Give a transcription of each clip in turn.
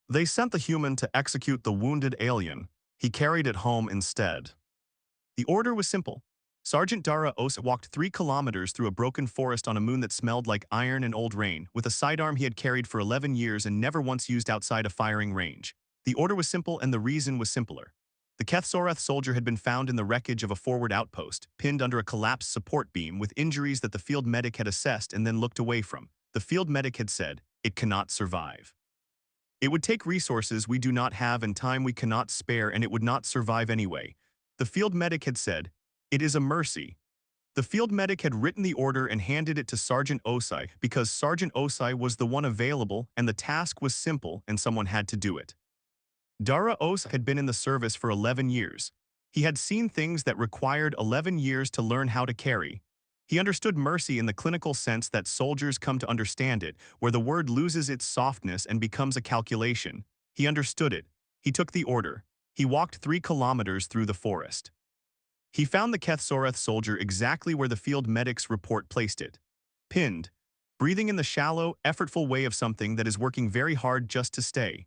They sent the human to execute the wounded alien. He carried it home instead. The order was simple. Sergeant Dara Osei walked 3 kilometers through a broken forest on a moon that smelled like iron and old rain, with a sidearm he had carried for 11 years and never once used outside a firing range. The order was simple and the reason was simpler. The Kethsorath soldier had been found in the wreckage of a forward outpost, pinned under a collapsed support beam with injuries that the field medic had assessed and then looked away from. The field medic had said, "It cannot survive. It would take resources we do not have and time we cannot spare, and it would not survive anyway." The field medic had said, "It is a mercy." The field medic had written the order and handed it to Sergeant Osei because Sergeant Osei was the one available and the task was simple and someone had to do it. Dara Osei had been in the service for 11 years. He had seen things that required 11 years to learn how to carry. He understood mercy in the clinical sense that soldiers come to understand it, where the word loses its softness and becomes a calculation. He understood it. He took the order. He walked 3 kilometers through the forest. He found the Kethsorath soldier exactly where the field medic's report placed it. Pinned, breathing in the shallow, effortful way of something that is working very hard just to stay.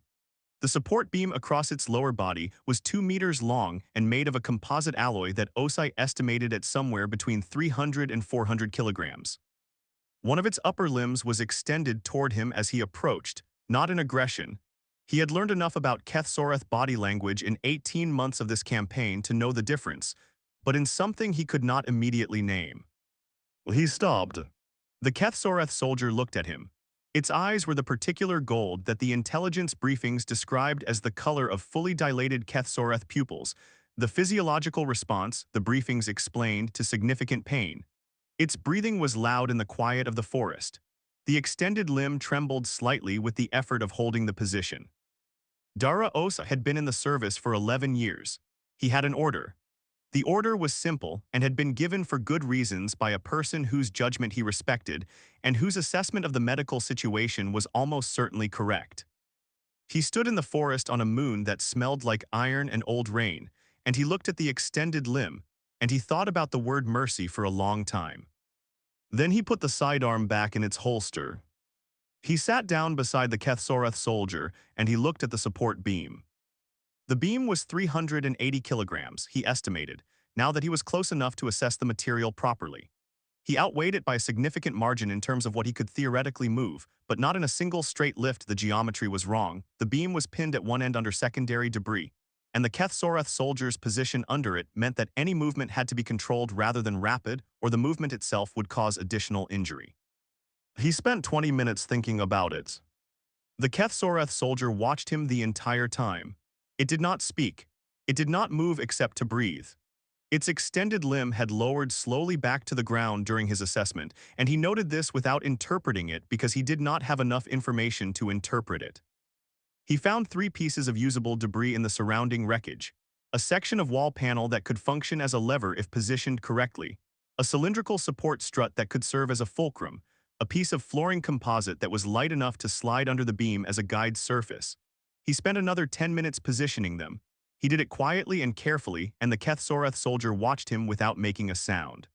The support beam across its lower body was 2 meters long and made of a composite alloy that Osei estimated at somewhere between 300 and 400 kilograms. One of its upper limbs was extended toward him as he approached, not in aggression. He had learned enough about Kethsorath body language in 18 months of this campaign to know the difference, but in something he could not immediately name. He stopped. The Kethsorath soldier looked at him. Its eyes were the particular gold that the intelligence briefings described as the color of fully dilated Kethsorath pupils, the physiological response, the briefings explained, to significant pain. Its breathing was loud in the quiet of the forest. The extended limb trembled slightly with the effort of holding the position. Dara Osei had been in the service for 11 years. He had an order. The order was simple and had been given for good reasons by a person whose judgment he respected and whose assessment of the medical situation was almost certainly correct. He stood in the forest on a moon that smelled like iron and old rain, and he looked at the extended limb, and he thought about the word mercy for a long time. Then he put the sidearm back in its holster. He sat down beside the Kethsorath soldier, and he looked at the support beam. The beam was 380 kilograms, he estimated, now that he was close enough to assess the material properly. He outweighed it by a significant margin in terms of what he could theoretically move, but not in a single straight lift. The geometry was wrong. The beam was pinned at one end under secondary debris, and the Kethsorath soldier's position under it meant that any movement had to be controlled rather than rapid, or the movement itself would cause additional injury. He spent 20 minutes thinking about it. The Kethsorath soldier watched him the entire time. It did not speak. It did not move except to breathe. Its extended limb had lowered slowly back to the ground during his assessment, and he noted this without interpreting it because he did not have enough information to interpret it. He found 3 pieces of usable debris in the surrounding wreckage: a section of wall panel that could function as a lever if positioned correctly, a cylindrical support strut that could serve as a fulcrum, a piece of flooring composite that was light enough to slide under the beam as a guide surface. He spent another 10 minutes positioning them. He did it quietly and carefully, and the Kethsorath soldier watched him without making a sound.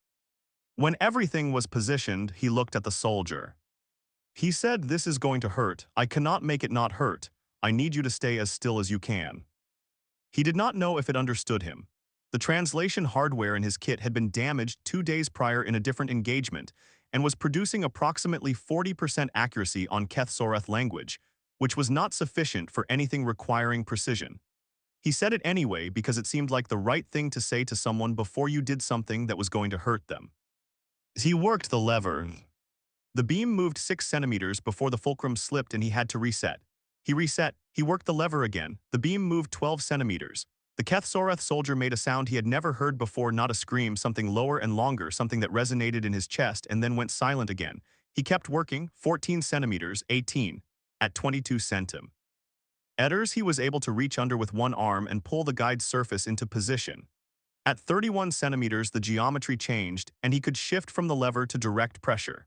When everything was positioned, he looked at the soldier. He said, "This is going to hurt. I cannot make it not hurt. I need you to stay as still as you can." He did not know if it understood him. The translation hardware in his kit had been damaged 2 days prior in a different engagement and was producing approximately 40% accuracy on Kethsorath language, which was not sufficient for anything requiring precision. He said it anyway because it seemed like the right thing to say to someone before you did something that was going to hurt them. He worked the lever. The beam moved 6 centimeters before the fulcrum slipped and he had to reset. He reset. He worked the lever again. The beam moved 12 centimeters. The Kethsorath soldier made a sound he had never heard before, not a scream, something lower and longer, something that resonated in his chest and then went silent again. He kept working, 14 centimeters, 18, at 22 centim. He was able to reach under with one arm and pull the guide surface into position. At 31 centimeters, the geometry changed, and he could shift from the lever to direct pressure.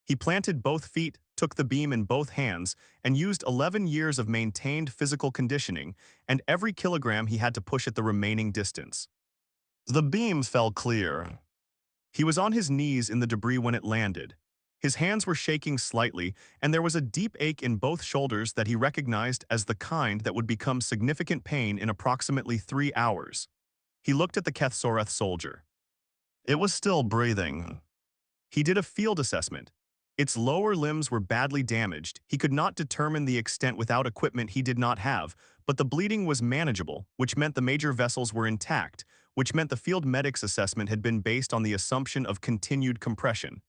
He planted both feet, took the beam in both hands, and used 11 years of maintained physical conditioning, and every kilogram he had to push it the remaining distance. The beam fell clear. He was on his knees in the debris when it landed. His hands were shaking slightly, and there was a deep ache in both shoulders that he recognized as the kind that would become significant pain in approximately 3 hours. He looked at the Kethsoreth soldier. It was still breathing. He did a field assessment. Its lower limbs were badly damaged. He could not determine the extent without equipment he did not have, but the bleeding was manageable, which meant the major vessels were intact, which meant the field medic's assessment had been based on the assumption of continued compression.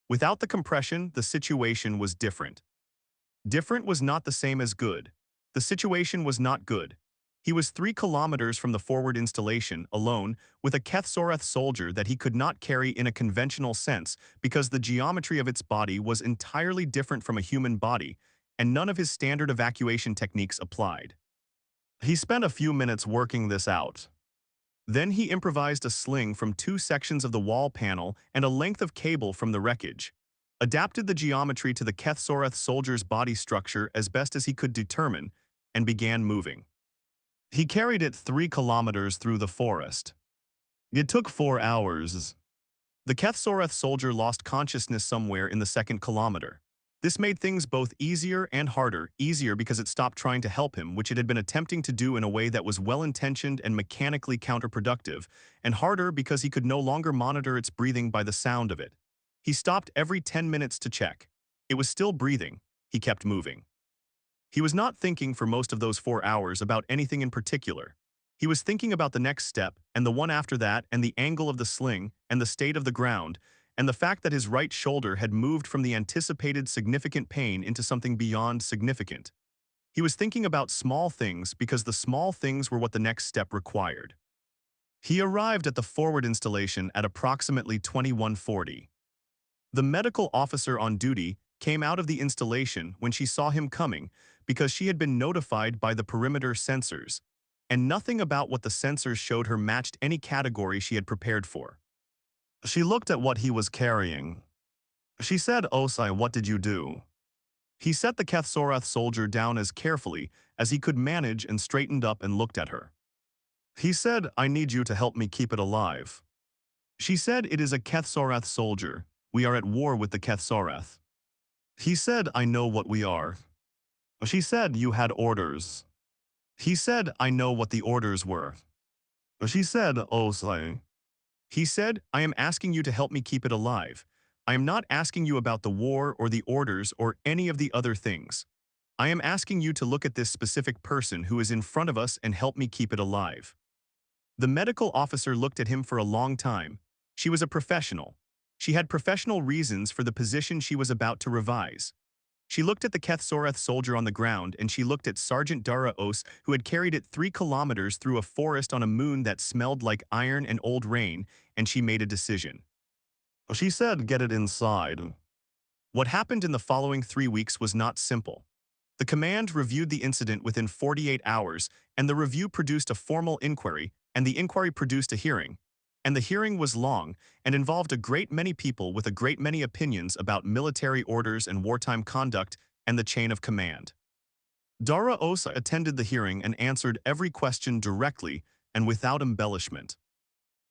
Without the compression, the situation was different. Different was not the same as good. The situation was not good. He was 3 kilometers from the forward installation, alone, with a Kethsoreth soldier that he could not carry in a conventional sense because the geometry of its body was entirely different from a human body, and none of his standard evacuation techniques applied. He spent a few minutes working this out. Then he improvised a sling from 2 sections of the wall panel and a length of cable from the wreckage, adapted the geometry to the Kethsoreth soldier's body structure as best as he could determine, and began moving. He carried it 3 kilometers through the forest. It took 4 hours. The Kethsoreth soldier lost consciousness somewhere in the second kilometer. This made things both easier and harder, easier because it stopped trying to help him, which it had been attempting to do in a way that was well-intentioned and mechanically counterproductive, and harder because he could no longer monitor its breathing by the sound of it. He stopped every 10 minutes to check. It was still breathing. He kept moving. He was not thinking for most of those 4 hours about anything in particular. He was thinking about the next step, and the one after that, and the angle of the sling, and the state of the ground, and the fact that his right shoulder had moved from the anticipated significant pain into something beyond significant. He was thinking about small things because the small things were what the next step required. He arrived at the forward installation at approximately 21:40. The medical officer on duty came out of the installation when she saw him coming because she had been notified by the perimeter sensors, and nothing about what the sensors showed her matched any category she had prepared for. She looked at what he was carrying. She said, "Osei, what did you do?" He set the Kethsoreth soldier down as carefully as he could manage and straightened up and looked at her. He said, "I need you to help me keep it alive." She said, "It is a Kethsoreth soldier. We are at war with the Kethsoreth." He said, "I know what we are." She said, "You had orders." He said, "I know what the orders were." She said, "Osei." He said, "I am asking you to help me keep it alive. I am not asking you about the war or the orders or any of the other things. I am asking you to look at this specific person who is in front of us and help me keep it alive." The medical officer looked at him for a long time. She was a professional. She had professional reasons for the position she was about to revise. She looked at the Kethsoreth soldier on the ground, and she looked at Sergeant Dara Osei, who had carried it 3 kilometers through a forest on a moon that smelled like iron and old rain, and she made a decision. She said, "Get it inside." What happened in the following 3 weeks was not simple. The command reviewed the incident within 48 hours, and the review produced a formal inquiry, and the inquiry produced a hearing. And the hearing was long, and involved a great many people with a great many opinions about military orders and wartime conduct and the chain of command. Dara Osei attended the hearing and answered every question directly and without embellishment.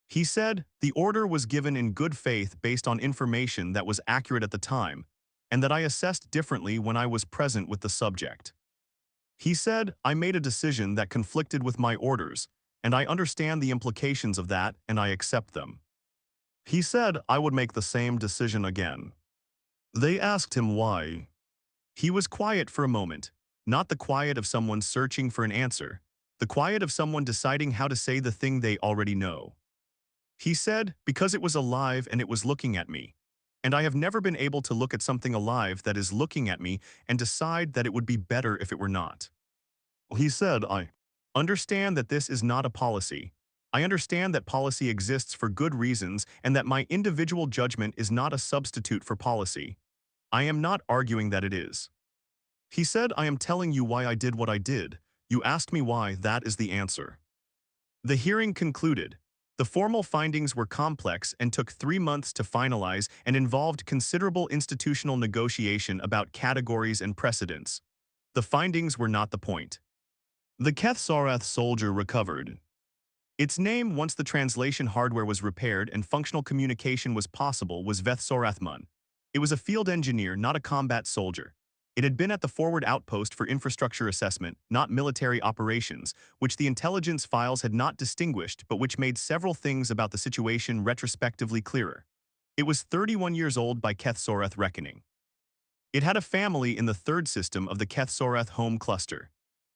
He said, "The order was given in good faith based on information that was accurate at the time, and that I assessed differently when I was present with the subject." He said, "I made a decision that conflicted with my orders, and I understand the implications of that, and I accept them." He said, "I would make the same decision again." They asked him why. He was quiet for a moment, not the quiet of someone searching for an answer, the quiet of someone deciding how to say the thing they already know. He said, "Because it was alive and it was looking at me. And I have never been able to look at something alive that is looking at me and decide that it would be better if it were not." He said, "I understand that this is not a policy. I understand that policy exists for good reasons and that my individual judgment is not a substitute for policy. I am not arguing that it is." He said, "I am telling you why I did what I did. You asked me why, that is the answer." The hearing concluded. The formal findings were complex and took 3 months to finalize and involved considerable institutional negotiation about categories and precedents. The findings were not the point. The Kethsoreth soldier recovered. Its name, once the translation hardware was repaired and functional communication was possible, was Vethsorathmun. It was a field engineer, not a combat soldier. It had been at the forward outpost for infrastructure assessment, not military operations, which the intelligence files had not distinguished but which made several things about the situation retrospectively clearer. It was 31 years old by Keth-Soreth reckoning. It had a family in the third system of the Keth-Soreth home cluster.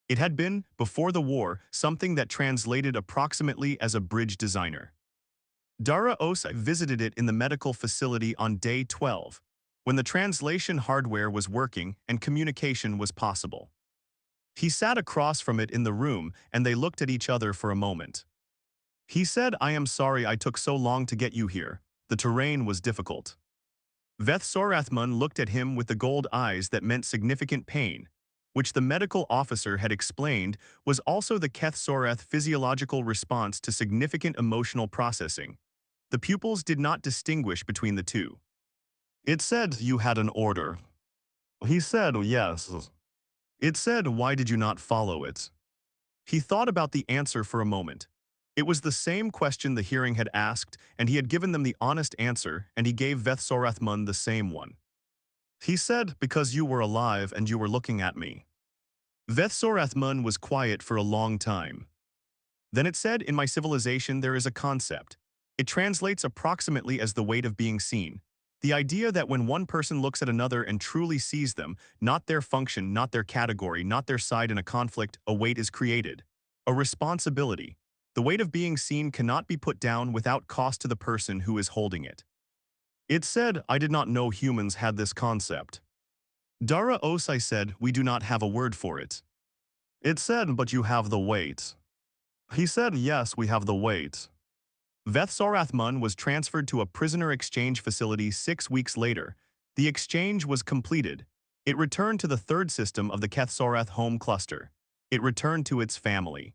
It had been, before the war, something that translated approximately as a bridge designer. Dara Osei visited it in the medical facility on day 12, when the translation hardware was working and communication was possible. He sat across from it in the room and they looked at each other for a moment. He said, "I am sorry I took so long to get you here. The terrain was difficult." Veth Sorathmun looked at him with the gold eyes that meant significant pain, which the medical officer had explained was also the Keth Soreth physiological response to significant emotional processing. The pupils did not distinguish between the two. "It said you had an order." He said, "Yes." "It said, why did you not follow it?" He thought about the answer for a moment. It was the same question the hearing had asked, and he had given them the honest answer, and he gave Veth Sorathmun the same one. He said, "Because you were alive and you were looking at me." Veth Sorathmun was quiet for a long time. Then it said, "In my civilization there is a concept. It translates approximately as the weight of being seen. The idea that when one person looks at another and truly sees them, not their function, not their category, not their side in a conflict, a weight is created. A responsibility. The weight of being seen cannot be put down without cost to the person who is holding it." It said, "I did not know humans had this concept." Dara Osei said, "We do not have a word for it." It said, "But you have the weight." He said, "Yes, we have the weight." Veth Sorathmun was transferred to a prisoner exchange facility 6 weeks later. The exchange was completed. It returned to the third system of the Keth-Soreth home cluster. It returned to its family.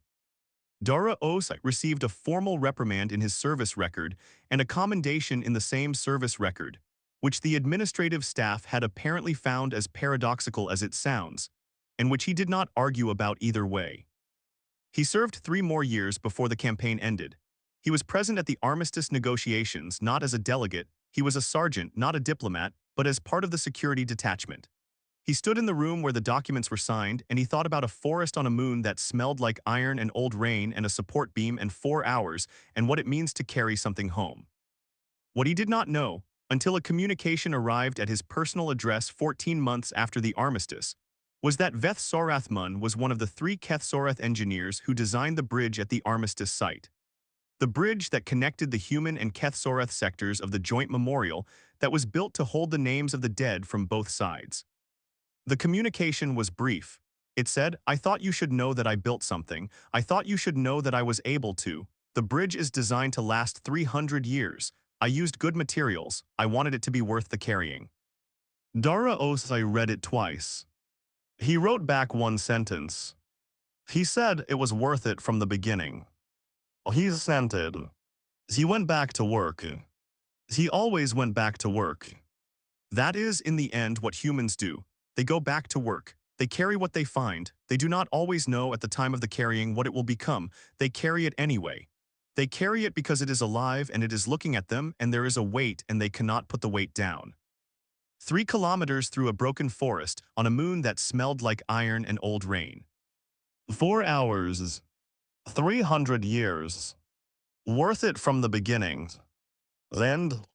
Dara Osei received a formal reprimand in his service record and a commendation in the same service record, which the administrative staff had apparently found as paradoxical as it sounds, and which he did not argue about either way. He served 3 more years before the campaign ended. He was present at the armistice negotiations not as a delegate, he was a sergeant, not a diplomat, but as part of the security detachment. He stood in the room where the documents were signed, and he thought about a forest on a moon that smelled like iron and old rain and a support beam and 4 hours, and what it means to carry something home. What he did not know, until a communication arrived at his personal address 14 months after the armistice, was that Veth Sorathmun was one of the 3 Keth-Soreth engineers who designed the bridge at the armistice site. The bridge that connected the human and Keth-Soreth sectors of the joint memorial that was built to hold the names of the dead from both sides. The communication was brief. It said, "I thought you should know that I built something. I thought you should know that I was able to. The bridge is designed to last 300 years. I used good materials. I wanted it to be worth the carrying." Dara Osei read it twice. He wrote back one sentence. He said it was worth it from the beginning. He sent it. He went back to work. He always went back to work. That is, in the end, what humans do. They go back to work. They carry what they find. They do not always know at the time of the carrying what it will become. They carry it anyway. They carry it because it is alive and it is looking at them and there is a weight and they cannot put the weight down. 3 kilometers through a broken forest on a moon that smelled like iron and old rain. 4 hours. 300 years. Worth it from the beginning. Land